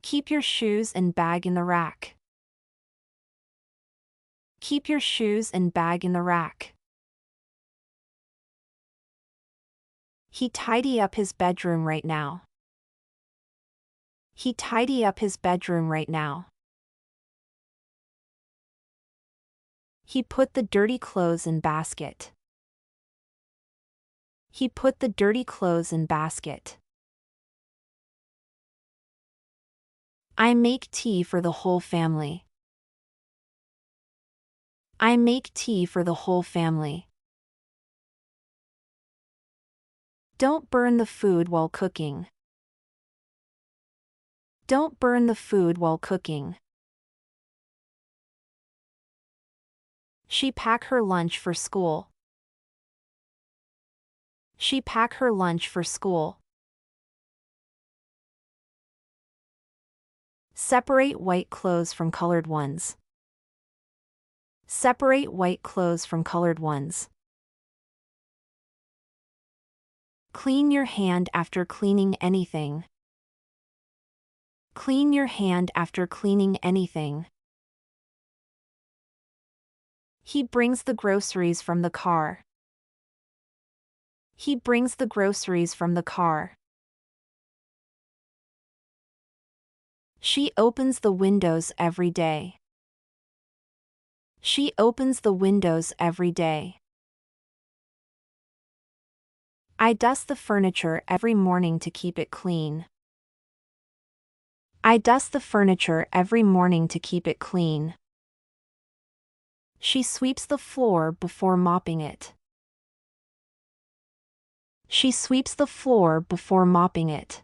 Keep your shoes and bag in the rack. Keep your shoes and bag in the rack. He tidy up his bedroom right now. He tidy up his bedroom right now. He put the dirty clothes in basket. He put the dirty clothes in basket. I make tea for the whole family. I make tea for the whole family. Don't burn the food while cooking. Don't burn the food while cooking. She pack her lunch for school. She pack her lunch for school. Separate white clothes from colored ones. Separate white clothes from colored ones. Clean your hand after cleaning anything. Clean your hand after cleaning anything. He brings the groceries from the car. He brings the groceries from the car. She opens the windows every day. She opens the windows every day. I dust the furniture every morning to keep it clean. I dust the furniture every morning to keep it clean. She sweeps the floor before mopping it. She sweeps the floor before mopping it.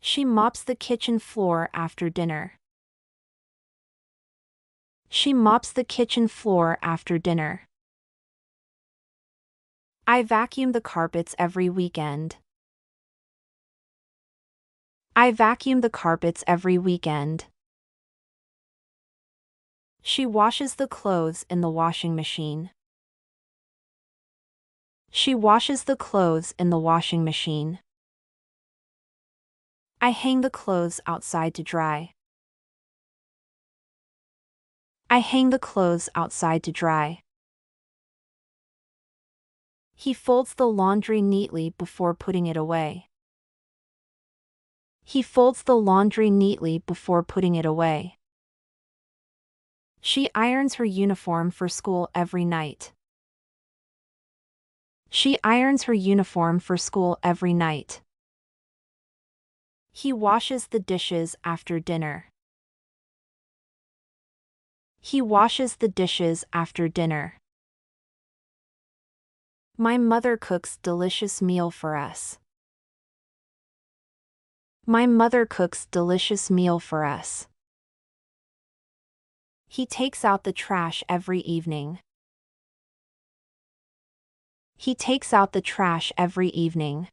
She mops the kitchen floor after dinner. She mops the kitchen floor after dinner. I vacuum the carpets every weekend. I vacuum the carpets every weekend. She washes the clothes in the washing machine. She washes the clothes in the washing machine. I hang the clothes outside to dry. I hang the clothes outside to dry. He folds the laundry neatly before putting it away. He folds the laundry neatly before putting it away. She irons her uniform for school every night. She irons her uniform for school every night. He washes the dishes after dinner. He washes the dishes after dinner. My mother cooks delicious meal for us. My mother cooks delicious meal for us. He takes out the trash every evening. He takes out the trash every evening.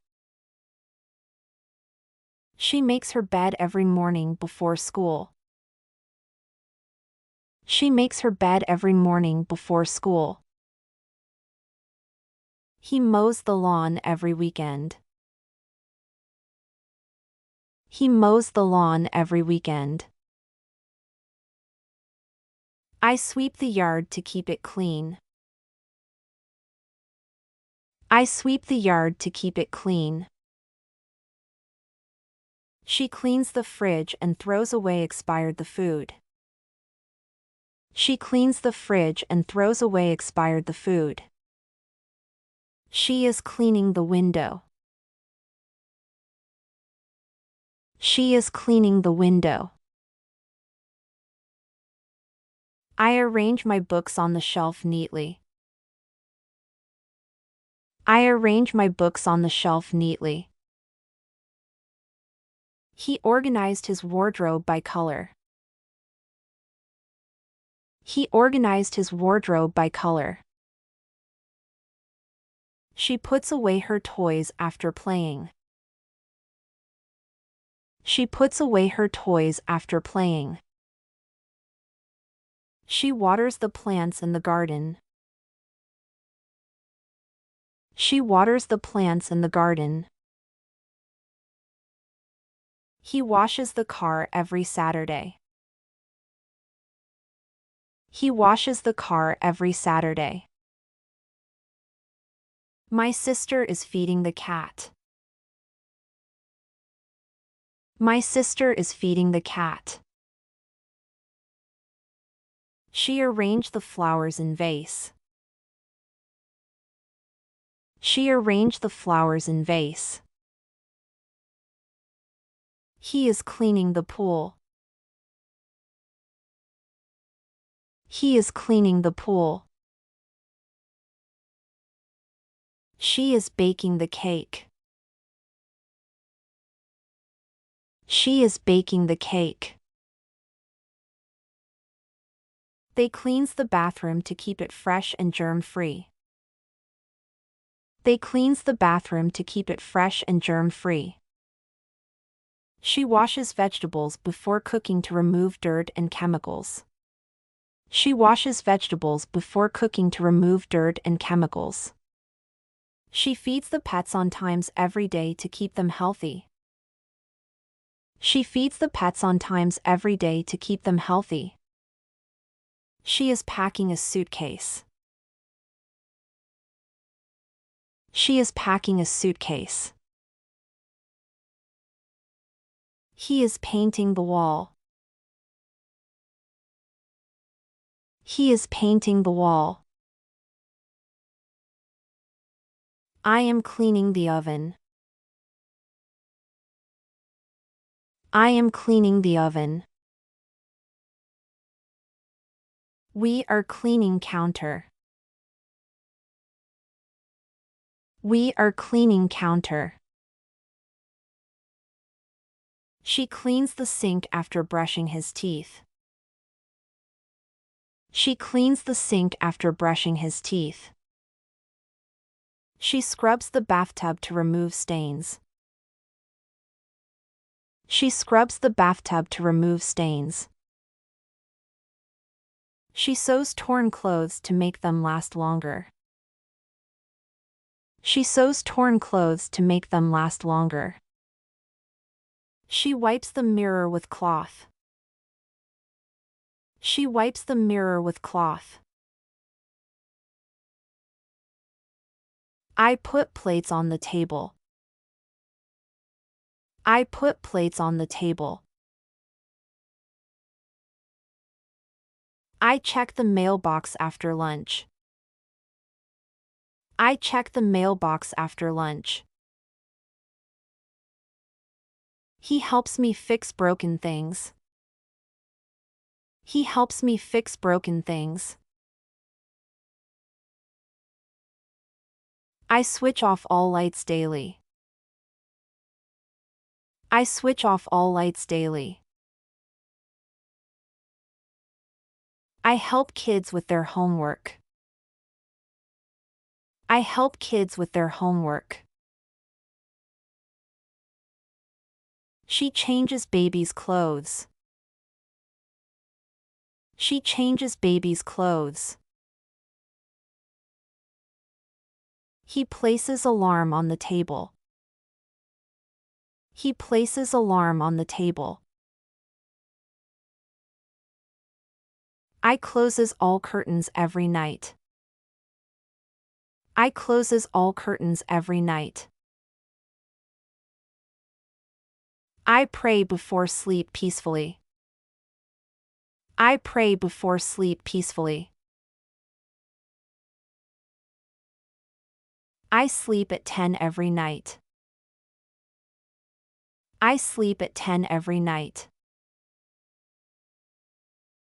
She makes her bed every morning before school. She makes her bed every morning before school. He mows the lawn every weekend. He mows the lawn every weekend. I sweep the yard to keep it clean. I sweep the yard to keep it clean. She cleans the fridge and throws away expired the food. She cleans the fridge and throws away expired the food. She is cleaning the window. She is cleaning the window. I arrange my books on the shelf neatly. I arrange my books on the shelf neatly. He organized his wardrobe by color. He organized his wardrobe by color. She puts away her toys after playing. She puts away her toys after playing. She waters the plants in the garden. She waters the plants in the garden. He washes the car every Saturday. He washes the car every Saturday. My sister is feeding the cat. My sister is feeding the cat. She arranged the flowers in vase. She arranged the flowers in vase. He is cleaning the pool. He is cleaning the pool. She is baking the cake. She is baking the cake. They cleans the bathroom to keep it fresh and germ-free. They cleans the bathroom to keep it fresh and germ-free. She washes vegetables before cooking to remove dirt and chemicals. She washes vegetables before cooking to remove dirt and chemicals. She feeds the pets on times every day to keep them healthy. She feeds the pets on times every day to keep them healthy. She is packing a suitcase. She is packing a suitcase. He is painting the wall. He is painting the wall. I am cleaning the oven. I am cleaning the oven. We are cleaning counter. We are cleaning counter. She cleans the sink after brushing his teeth. She cleans the sink after brushing his teeth. She scrubs the bathtub to remove stains. She scrubs the bathtub to remove stains. She sews torn clothes to make them last longer. She sews torn clothes to make them last longer. She wipes the mirror with cloth. She wipes the mirror with cloth. I put plates on the table. I put plates on the table. I check the mailbox after lunch. I check the mailbox after lunch. He helps me fix broken things. He helps me fix broken things. I switch off all lights daily. I switch off all lights daily. I help kids with their homework. I help kids with their homework. She changes baby's clothes. She changes baby's clothes. He places alarm on the table. He places alarm on the table. I closes all curtains every night. I closes all curtains every night. I pray before sleep peacefully. I pray before sleep peacefully. I sleep at 10 every night. I sleep at 10 every night.